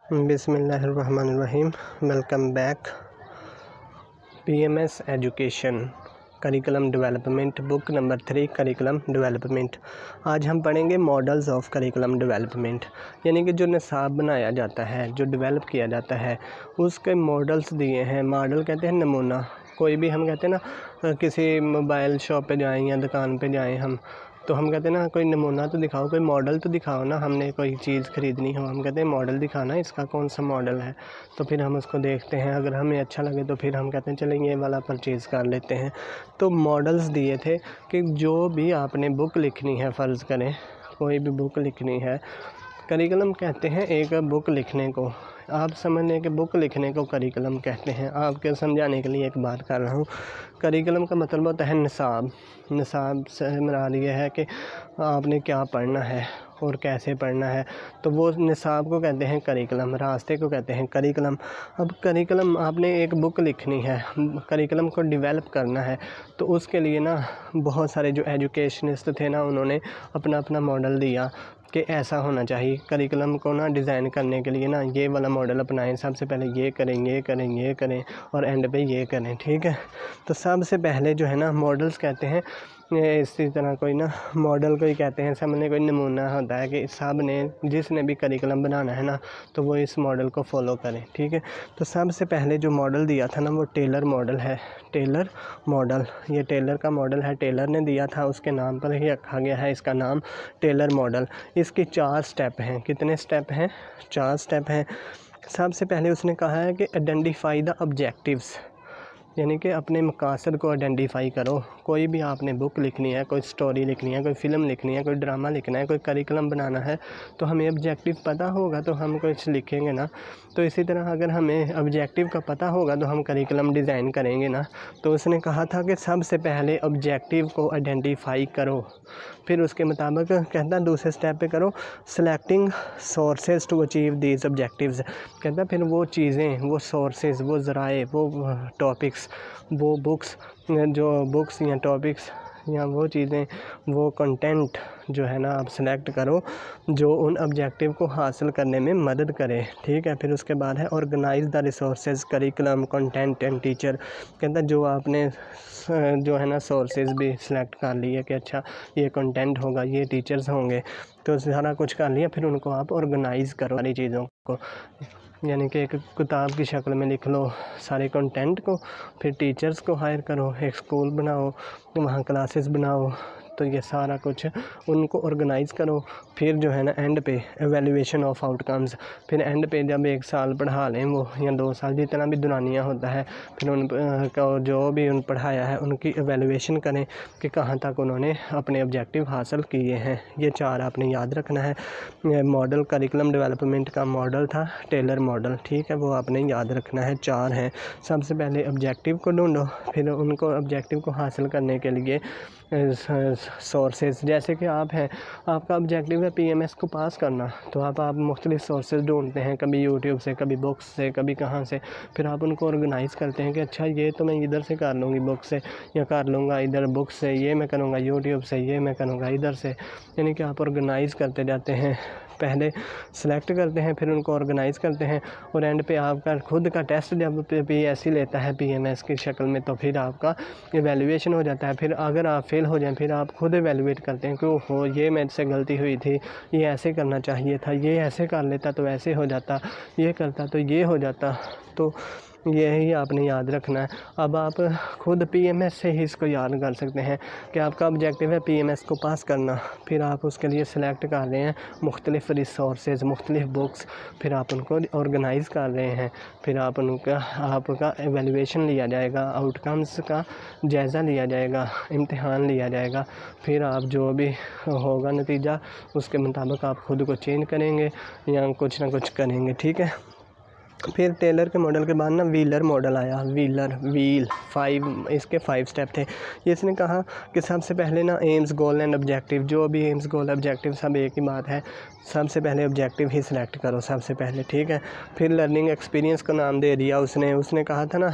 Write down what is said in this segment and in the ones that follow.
بسم اللہ الرحمن الرحیم۔ Welcome back. P M S education curriculum development, book number 3 curriculum development. آج ہم پڑھیں گے ماڈلز آف کریکلم ڈیولپمنٹ، یعنی کہ جو نصاب بنایا جاتا ہے، جو ڈیولپ کیا جاتا ہے، اس کے ماڈلز دیے ہیں۔ ماڈل کہتے ہیں نمونہ۔ کوئی بھی ہم کہتے ہیں نا، کسی موبائل شاپ پہ جائیں یا دکان پہ جائیں ہم، تو ہم کہتے ہیں نا کوئی نمونہ تو دکھاؤ، کوئی ماڈل تو دکھاؤ نا۔ ہم نے کوئی چیز خریدنی ہو، ہم کہتے ہیں ماڈل دکھانا، اس کا کون سا ماڈل ہے، تو پھر ہم اس کو دیکھتے ہیں، اگر ہمیں اچھا لگے تو پھر ہم کہتے ہیں چلیں یہ والا پرچیز کر لیتے ہیں۔ تو ماڈلز دیے تھے کہ جو بھی آپ نے بک لکھنی ہے، فرض کریں کوئی بھی بک لکھنی ہے، کریکلم کہتے ہیں ایک بک لکھنے کو۔ آپ سمجھ لیں کہ بک لکھنے کو کریکلم کہتے ہیں۔ آپ کے سمجھانے کے لیے ایک بات کر رہا ہوں۔ کریکلم کا مطلب ہوتا ہے نصاب۔ نصاب سے مراد یہ ہے کہ آپ نے کیا پڑھنا ہے اور کیسے پڑھنا ہے، تو وہ نصاب کو کہتے ہیں کریکلم، راستے کو کہتے ہیں کریکلم۔ اب کریکلم آپ نے ایک بک لکھنی ہے، کریکلم کو ڈیولپ کرنا ہے، تو اس کے لیے نا بہت سارے جو ایجوکیشنسٹ تھے نا، انہوں نے اپنا اپنا ماڈل دیا کہ ایسا ہونا چاہیے۔ کریکلم کو نا ڈیزائن کرنے کے لیے نا یہ والا ماڈل اپنائیں، سب سے پہلے یہ کریں، یہ کریں، یہ کریں، اور اینڈ پہ یہ کریں، ٹھیک ہے۔ تو سب سے پہلے جو ہے نا ماڈلز کہتے ہیں، اسی طرح کوئی نا ماڈل کو ہی کہتے ہیں، سامنے کوئی نمونہ ہوتا ہے کہ سب نے جس نے بھی کریکلم بنانا ہے نا، تو وہ اس ماڈل کو فالو کریں، ٹھیک ہے۔ تو سب سے پہلے جو ماڈل دیا تھا نا، وہ ٹیلر ماڈل ہے۔ ٹیلر ماڈل، یہ ٹیلر کا ماڈل ہے، ٹیلر نے دیا تھا، اس کے نام پر ہی رکھا گیا ہے اس کا نام ٹیلر ماڈل۔ اس کی 4 سٹیپ ہیں۔ کتنے سٹیپ ہیں؟ 4 سٹیپ ہیں۔ سب سے پہلے اس نے کہا ہے کہ آئیڈینٹیفائی دا آبجیکٹیوز، یعنی کہ اپنے مقاصد کو آئیڈینٹیفائی کرو۔ کوئی بھی آپ نے بک لکھنی ہے، کوئی سٹوری لکھنی ہے، کوئی فلم لکھنی ہے، کوئی ڈرامہ لکھنا ہے، کوئی کریکلم بنانا ہے، تو ہمیں آبجیکٹیو پتہ ہوگا تو ہم کچھ لکھیں گے نا۔ تو اسی طرح اگر ہمیں آبجیکٹیو کا پتہ ہوگا تو ہم کریکلم ڈیزائن کریں گے نا۔ تو اس نے کہا تھا کہ سب سے پہلے آبجیکٹیو کو آئیڈینٹیفائی کرو، پھر اس کے مطابق کہتا ہے دوسرے سٹیپ پہ کرو selecting sources to achieve these objectives. کہتا ہے پھر وہ چیزیں، وہ سورسز، وہ ذرائع، وہ ٹاپکس، وہ بکس، جو بکس یا ٹاپکس یا وہ چیزیں، وہ کنٹینٹ جو ہے نا آپ سلیکٹ کرو جو ان آبجیکٹیو کو حاصل کرنے میں مدد کرے، ٹھیک ہے۔ پھر اس کے بعد ہے organise the resources curriculum content and teacher. کہتا ہے جو آپ نے جو ہے نا سورسز بھی سلیکٹ کر لیے کہ اچھا یہ کنٹینٹ ہوگا، یہ ٹیچرز ہوں گے، تو سارا کچھ کر لیا، پھر ان کو آپ آرگنائز کرو ساری چیزوں کو، یعنی کہ ایک کتاب کی شکل میں لکھ لو سارے کنٹینٹ کو، پھر ٹیچرز کو ہائر کرو، ایک اسکول بناؤ، وہاں کلاسز بناؤ، تو یہ سارا کچھ ان کو آرگنائز کرو۔ پھر جو ہے نا اینڈ پہ ایویلیویشن آف آؤٹ کمز، پھر اینڈ پہ جب 1 سال پڑھا لیں وہ یا 2 سال، جتنا بھی دورانیہ ہوتا ہے، پھر ان کو جو بھی ان پڑھایا ہے ان کی ایویلیویشن کریں کہ کہاں تک انہوں نے اپنے آبجیکٹیو حاصل کیے ہیں۔ یہ 4 آپ نے یاد رکھنا ہے۔ ماڈل کریکلم ڈیولپمنٹ کا ماڈل تھا ٹیلر ماڈل، ٹھیک ہے، وہ آپ نے یاد رکھنا ہے، 4 ہیں۔ سب سے پہلے آبجیکٹیو کو ڈھونڈو، پھر ان کو آبجیکٹیو کو حاصل کرنے کے لیے سورسز، جیسے کہ آپ ہیں، آپ کا آبجیکٹیو ہے پی ایم ایس کو پاس کرنا، تو آپ مختلف سورسز ڈھونڈتے ہیں، کبھی یوٹیوب سے، کبھی بکس سے، کبھی کہاں سے، پھر آپ ان کو آرگنائز کرتے ہیں کہ اچھا یہ تو میں ادھر سے کر لوں گی بک سے، یا کر لوں گا ادھر بک سے، یہ میں کروں گا یوٹیوب سے، یہ میں کروں گا ادھر سے، یعنی کہ آپ آرگنائز کرتے جاتے ہیں۔ پہلے سلیکٹ کرتے ہیں، پھر ان کو آرگنائز کرتے ہیں، اور اینڈ پہ آپ کا خود کا ٹیسٹ جب پی ایس سی لیتا ہے پی ایم ایس کی شکل میں، تو پھر آپ کا ایویلیویشن ہو جاتا ہے۔ پھر اگر آپ فیل ہو جائیں، پھر آپ خود ایویلیویٹ کرتے ہیں کہ اوہو یہ میرے سے غلطی ہوئی تھی، یہ ایسے کرنا چاہیے تھا، یہ ایسے کر لیتا تو ایسے ہو جاتا، یہ کرتا تو یہ ہو جاتا۔ تو یہی آپ نے یاد رکھنا ہے۔ اب آپ خود پی ایم ایس سے ہی اس کو یاد کر سکتے ہیں کہ آپ کا آبجیکٹیو ہے پی ایم ایس کو پاس کرنا، پھر آپ اس کے لیے سلیکٹ کر رہے ہیں مختلف ریسورسز، مختلف بکس، پھر آپ ان کو آرگنائز کر رہے ہیں، پھر آپ کا ایویلیویشن لیا جائے گا، آؤٹ کمز کا جائزہ لیا جائے گا، امتحان لیا جائے گا، پھر آپ جو بھی ہوگا نتیجہ اس کے مطابق آپ خود کو چینج کریں گے یا کچھ نہ کچھ کریں گے، ٹھیک ہے۔ پھر ٹیلر کے ماڈل کے بعد نا ویلر ماڈل آیا، ویل 5، اس کے 5 سٹیپ تھے۔ اس نے کہا کہ سب سے پہلے نا ایمز، گول اینڈ آبجیکٹیو، جو بھی ایمز، گول، آبجیکٹیو سب ایک ہی بات ہے، سب سے پہلے آبجیکٹیو ہی سلیکٹ کرو سب سے پہلے، ٹھیک ہے۔ پھر لرننگ ایکسپیرینس کا نام دے دیا اس نے کہا تھا نا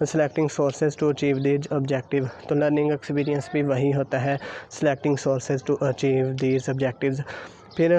selecting sources to achieve these objective, تو لرننگ ایکسپیرینس بھی وہی ہوتا ہے، selecting sources to achieve these objectives. پھر